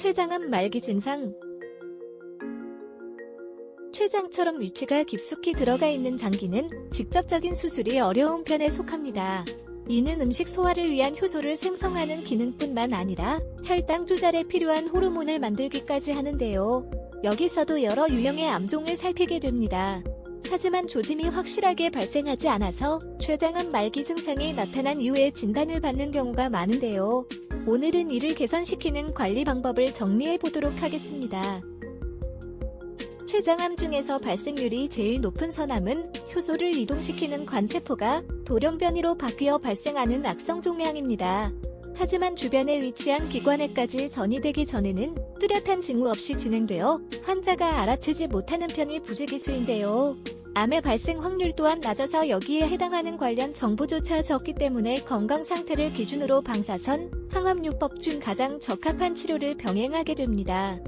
췌장암 말기 증상. 췌장처럼 위치가 깊숙이 들어가 있는 장기는 직접적인 수술이 어려운 편에 속합니다. 이는 음식 소화를 위한 효소를 생성하는 기능뿐만 아니라 혈당 조절에 필요한 호르몬을 만들기까지 하는데요. 여기서도 여러 유형의 암종을 살피게 됩니다. 하지만 조짐이 확실하게 발생하지 않아서 췌장암 말기 증상이 나타난 이후에 진단을 받는 경우가 많은데요. 오늘은 이를 개선시키는 관리 방법을 정리해 보도록 하겠습니다. 췌장암 중에서 발생률이 제일 높은 선암은 효소를 이동시키는 관세포가 돌연변이로 바뀌어 발생하는 악성종양입니다. 하지만 주변에 위치한 기관에까지 전이되기 전에는 뚜렷한 징후 없이 진행되어 환자가 알아채지 못하는 편이 부지기수인데요. 암의 발생 확률 또한 낮아서 여기에 해당하는 관련 정보조차 적기 때문에 건강 상태를 기준으로 방사선, 항암요법 중 가장 적합한 치료를 병행하게 됩니다.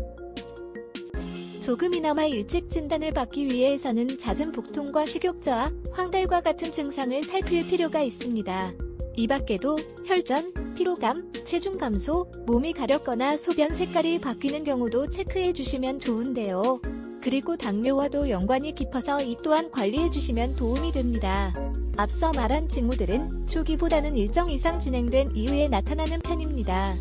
조금이나마 일찍 진단을 받기 위해서는 잦은 복통과 식욕저하, 황달과 같은 증상을 살필 필요가 있습니다. 이 밖에도 혈전, 피로감, 체중 감소, 몸이 가렵거나 소변 색깔이 바뀌는 경우도 체크해 주시면 좋은데요. 그리고 당뇨와도 연관이 깊어서 이 또한 관리해 주시면 도움이 됩니다. 앞서 말한 징후들은 초기보다는 일정 이상 진행된 이후에 나타나는 편입니다.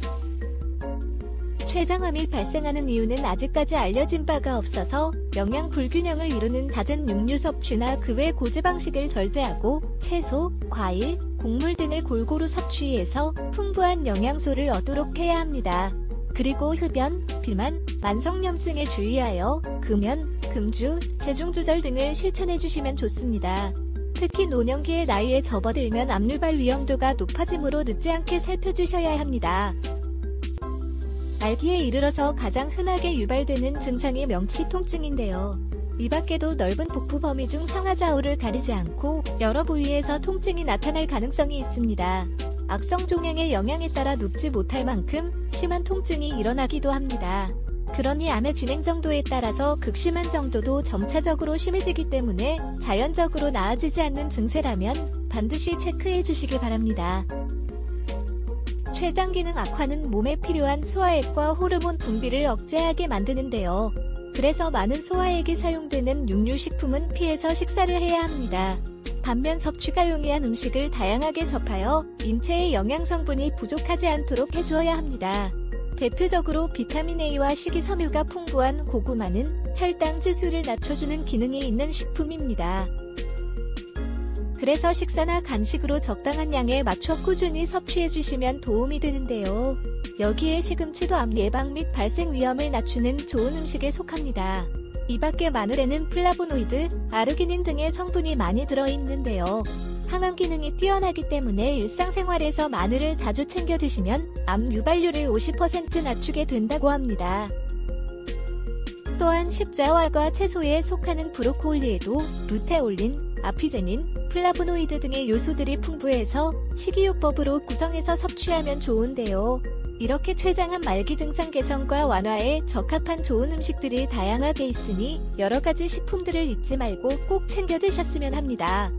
췌장암이 발생하는 이유는 아직까지 알려진 바가 없어서 영양 불균형을 이루는 잦은 육류 섭취나 그 외 고지방식을 절제하고 채소, 과일, 곡물 등을 골고루 섭취해서 풍부한 영양소를 얻도록 해야 합니다. 그리고 흡연, 비만, 만성염증에 주의하여 금연, 금주, 체중 조절 등을 실천해 주시면 좋습니다. 특히 노년기의 나이에 접어들면 암 유발 위험도가 높아지므로 늦지 않게 살펴주셔야 합니다. 말기에 이르러서 가장 흔하게 유발되는 증상이 명치 통증인데요. 이 밖에도 넓은 복부 범위 중 상하 좌우를 가리지 않고 여러 부위에서 통증이 나타날 가능성이 있습니다. 악성 종양의 영향에 따라 눕지 못할 만큼 심한 통증이 일어나기도 합니다. 그러니 암의 진행 정도에 따라서 극심한 정도도 점차적으로 심해지기 때문에 자연적으로 나아지지 않는 증세라면 반드시 체크해 주시기 바랍니다. 췌장 기능 악화는 몸에 필요한 소화액과 호르몬 분비를 억제하게 만드는데요. 그래서 많은 소화액이 사용되는 육류식품은 피해서 식사를 해야 합니다. 반면 섭취가 용이한 음식을 다양하게 접하여 인체의 영양성분이 부족하지 않도록 해주어야 합니다. 대표적으로 비타민 A와 식이섬유가 풍부한 고구마는 혈당 지수를 낮춰주는 기능이 있는 식품입니다. 그래서 식사나 간식으로 적당한 양에 맞춰 꾸준히 섭취해주시면 도움이 되는데요. 여기에 시금치도 암 예방 및 발생 위험을 낮추는 좋은 음식에 속합니다. 이 밖에 마늘에는 플라보노이드, 아르기닌 등의 성분이 많이 들어있는데요. 항암 기능이 뛰어나기 때문에 일상생활에서 마늘을 자주 챙겨 드시면 암 유발률을 50% 낮추게 된다고 합니다. 또한 십자화과 채소에 속하는 브로콜리에도 루테올린, 아피제닌, 플라보노이드 등의 요소들이 풍부해서 식이요법으로 구성해서 섭취하면 좋은데요. 이렇게 췌장암 말기 증상 개선과 완화에 적합한 좋은 음식들이 다양하게 있으니 여러가지 식품들을 잊지 말고 꼭 챙겨 드셨으면 합니다.